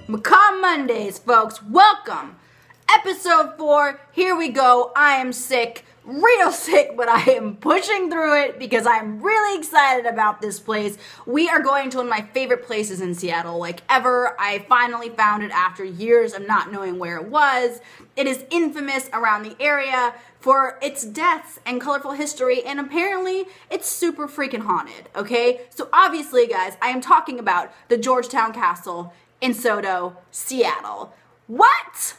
Macabre Mondays, folks. Welcome. Episode 4. Here we go. I am sick. Real sick, but I am pushing through it because I'm really excited about this place. We are going to one of my favorite places in Seattle, like ever. I finally found it after years of not knowing where it was. It is infamous around the area for its deaths and colorful history, and apparently it's super freaking haunted, okay? So obviously, guys, I am talking about the Georgetown Castle in Soto, Seattle. What?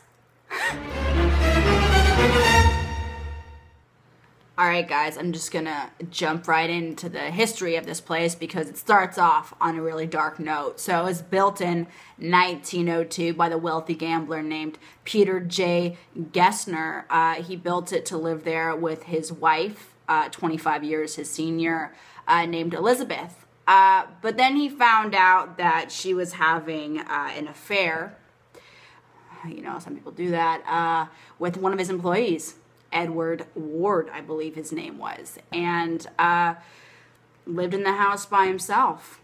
Alright guys, I'm just gonna jump right into the history of this place because it starts off on a really dark note. So it was built in 1902 by the wealthy gambler named Peter J. Gessner. He built it to live there with his wife, 25 years his senior, named Elizabeth. But then he found out that she was having an affair, you know, some people do that, with one of his employees. Edward Ward, I believe his name was, and lived in the house by himself.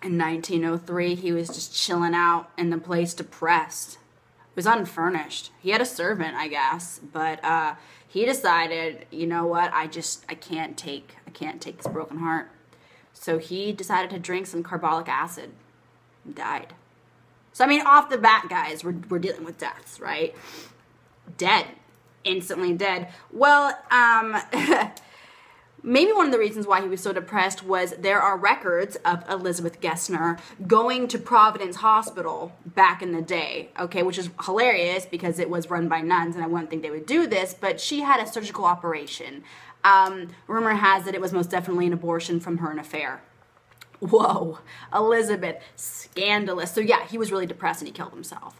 In 1903, he was just chilling out in the place, depressed. It was unfurnished. He had a servant, I guess, but he decided, you know what, I can't take this broken heart. So he decided to drink some carbolic acid and died. So I mean, off the bat, guys, we're dealing with deaths, right? Dead. Instantly dead. Well, maybe one of the reasons why he was so depressed was there are records of Elizabeth Gessner going to Providence Hospital back in the day, okay, which is hilarious because it was run by nuns and I wouldn't think they would do this, but she had a surgical operation. Rumor has it it was most definitely an abortion from her affair. Whoa, Elizabeth, scandalous. So yeah, he was really depressed and he killed himself.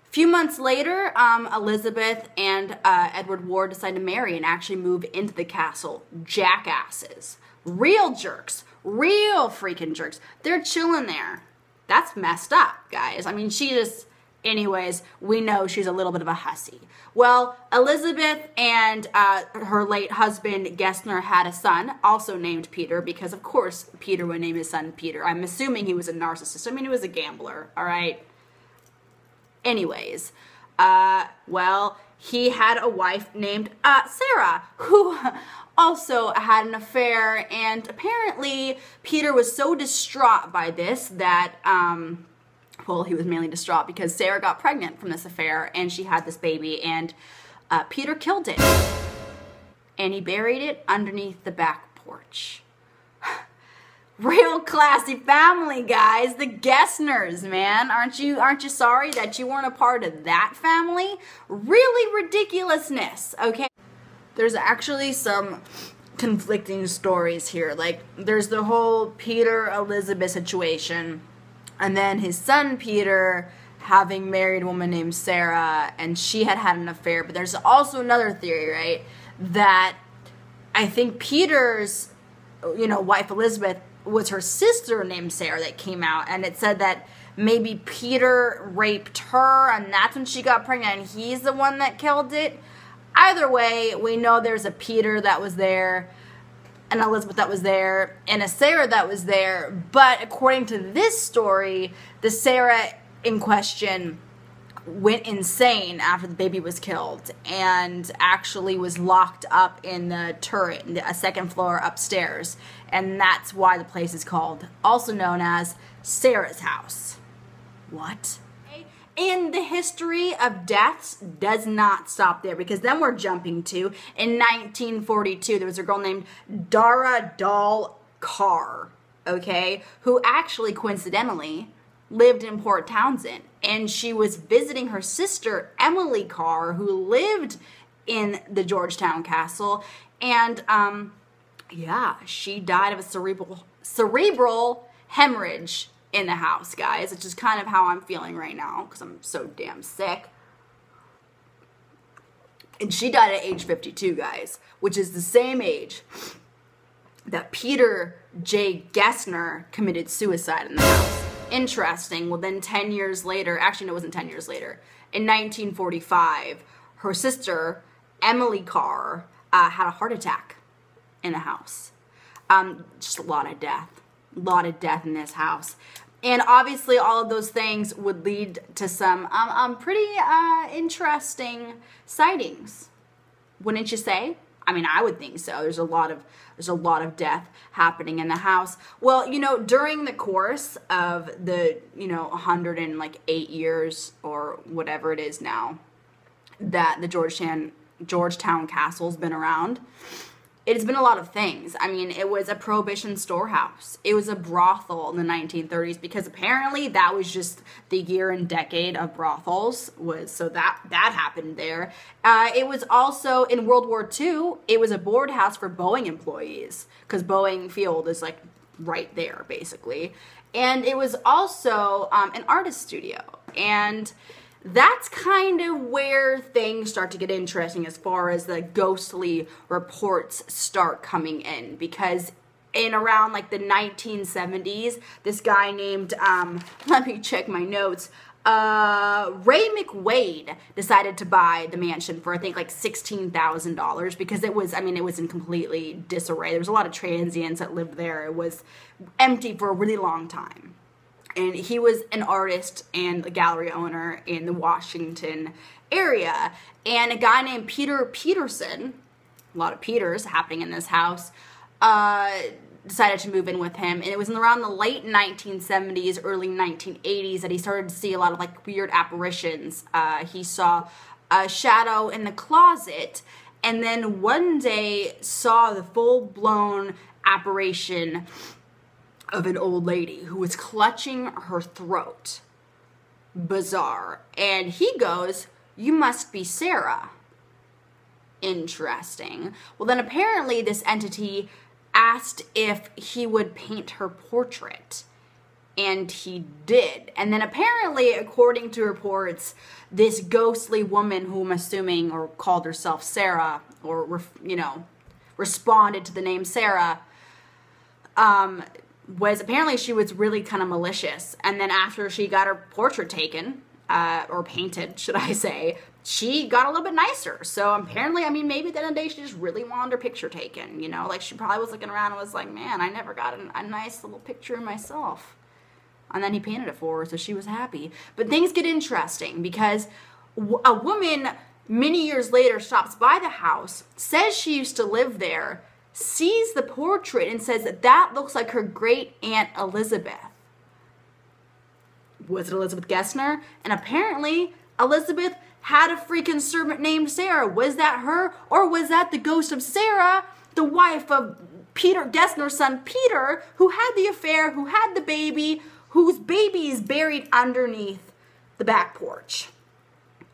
A few months later, Elizabeth and Edward Ward decided to marry and actually move into the castle. Jackasses. Real jerks. Real freaking jerks. They're chilling there. That's messed up, guys. I mean, she just... Anyways, we know she's a little bit of a hussy. Well, Elizabeth and her late husband, Gessner, had a son, also named Peter, because of course Peter would name his son Peter. I'm assuming he was a narcissist. I mean, he was a gambler, all right? Anyways, well, he had a wife named Sarah, who also had an affair, and apparently Peter was so distraught by this that, well, he was mainly distraught because Sarah got pregnant from this affair, and she had this baby, and Peter killed it, and he buried it underneath the back porch. Real classy family, guys. The Gessners, man. Aren't you sorry that you weren't a part of that family? Really ridiculousness, okay? There's actually some conflicting stories here. Like, there's the whole Peter-Elizabeth situation, and then his son Peter having married a woman named Sarah, and she had an affair. But there's also another theory, right, that I think Peter's, you know, wife Elizabeth was her sister named Sarah that came out, and it said that maybe Peter raped her and that's when she got pregnant and he's the one that killed it. Either way, we know there's a Peter that was there, an Elizabeth that was there, and a Sarah that was there, but according to this story, the Sarah in question went insane after the baby was killed and actually was locked up in the turret, a second floor upstairs. And that's why the place is called, also known as Sarah's house. What? And the history of deaths does not stop there, because then we're jumping to, in 1942, there was a girl named Dara Doll Carr, okay, who actually coincidentally lived in Port Townsend, and she was visiting her sister Emily Carr, who lived in the Georgetown Castle, and yeah, she died of a cerebral hemorrhage in the house, guys, which is kind of how I'm feeling right now because I'm so damn sick. And she died at age 52, guys, which is the same age that Peter J. Gessner committed suicide in the house. Interesting. Well, then 10 years later, actually no, it wasn't 10 years later, in 1945, her sister, Emily Carr, had a heart attack in the house. Just a lot of death in this house. And obviously all of those things would lead to some pretty interesting sightings. Wouldn't you say? I mean, I would think so. There's a lot of death happening in the house. Well, you know, during the course of the, 108 years or whatever it is now that the Georgetown Castle's been around, it's been a lot of things. I mean, it was a prohibition storehouse. It was a brothel in the 1930s, because apparently that was just the year and decade of brothels, so that happened there. It was also, in World War II, it was a board house for Boeing employees, because Boeing Field is like right there, basically. And it was also an artist studio. And that's kind of where things start to get interesting as far as the ghostly reports start coming in, because in around like the 1970s, this guy named, let me check my notes, Ray McWade decided to buy the mansion for, I think, like $16,000, because it was in completely disarray. There was a lot of transients that lived there. It was empty for a really long time. And he was an artist and a gallery owner in the Washington area. And a guy named Peter Peterson, a lot of Peters happening in this house, decided to move in with him. And it was around the late 1970s, early 1980s that he started to see a lot of like weird apparitions. He saw a shadow in the closet, and then one day saw the full-blown apparition of an old lady who was clutching her throat. Bizarre. And he goes, "You must be Sarah." Interesting. Well, then apparently this entity asked if he would paint her portrait. And he did. And then apparently, according to reports, this ghostly woman, who I'm assuming or called herself Sarah, or, responded to the name Sarah, she was really kind of malicious. And then after she got her portrait taken, or painted, should I say, she got a little bit nicer. So apparently, maybe then a day she just really wanted her picture taken, like she probably was looking around and was like, man, I never got a nice little picture of myself. And then he painted it for her, so she was happy. But things get interesting, because a woman many years later stops by the house, says she used to live there, sees the portrait and says that looks like her great aunt Elizabeth. Was it Elizabeth Gessner? And apparently Elizabeth had a freaking servant named Sarah. Was that her? Or was that the ghost of Sarah, the wife of Peter Gessner's son Peter, who had the affair, who had the baby, whose baby is buried underneath the back porch?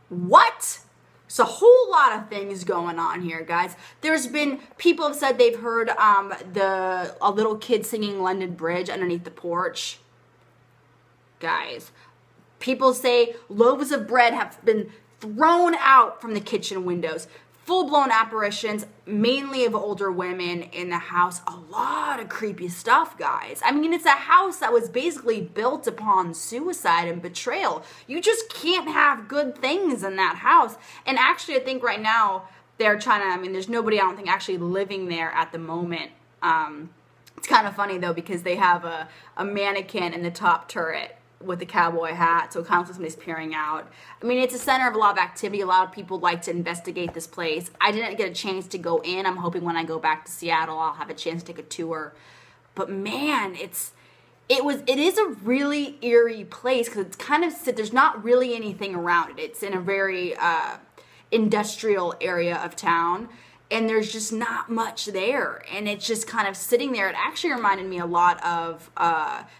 What? It's a whole lot of things going on here, guys. There's been, people have said they've heard a little kid singing London Bridge underneath the porch. Guys, people say loaves of bread have been thrown out from the kitchen windows. Full-blown apparitions, mainly of older women in the house. A lot of creepy stuff, guys. It's a house that was basically built upon suicide and betrayal. You just can't have good things in that house. And actually, I think right now, they're trying to, there's nobody, I don't think, actually living there at the moment. It's kind of funny, though, because they have a mannequin in the top turret with the cowboy hat, so it kind of looks like somebody's peering out. It's a center of a lot of activity. A lot of people like to investigate this place. I didn't get a chance to go in. I'm hoping when I go back to Seattle, I'll have a chance to take a tour. But man, it is a really eerie place, because it's kind of, there's not really anything around it. It's in a very industrial area of town, and there's just not much there, and it's just kind of sitting there. It actually reminded me a lot of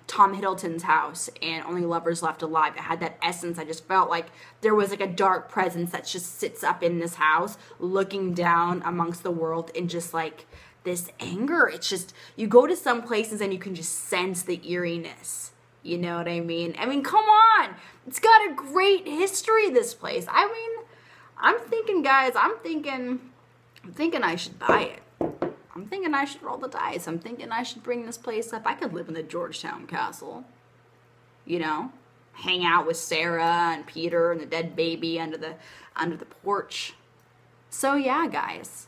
Tom Hiddleston's house and Only Lovers Left Alive. It had that essence. I just felt like there was like a dark presence that just sits up in this house, looking down amongst the world, and just like this anger. It's just, you go to some places and you can just sense the eeriness. You know what I mean? Come on! It's got a great history, this place. I'm thinking, guys, I'm thinking I should buy it. I'm thinking I should roll the dice. I'm thinking I should bring this place up. I could live in the Georgetown Castle. Hang out with Sarah and Peter and the dead baby under the porch. So yeah, guys.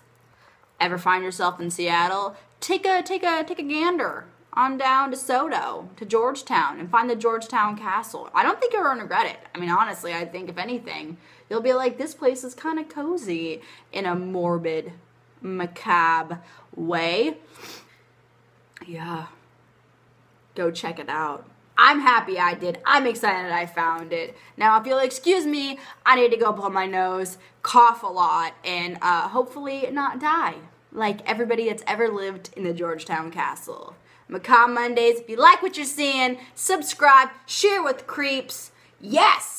Ever find yourself in Seattle? Take a gander on down to Soto, to Georgetown, and find the Georgetown Castle. I don't think you're going to regret it. I mean, honestly, I think if anything, you'll be like, this place is kind of cozy in a morbid, macabre way. Yeah. Go check it out. I'm happy I did. I'm excited I found it. Now, if you'll excuse me, I need to go blow my nose, cough a lot, and hopefully not die like everybody that's ever lived in the Georgetown Castle. Macabre Mondays. If you like what you're seeing, subscribe, share with creeps. Yes!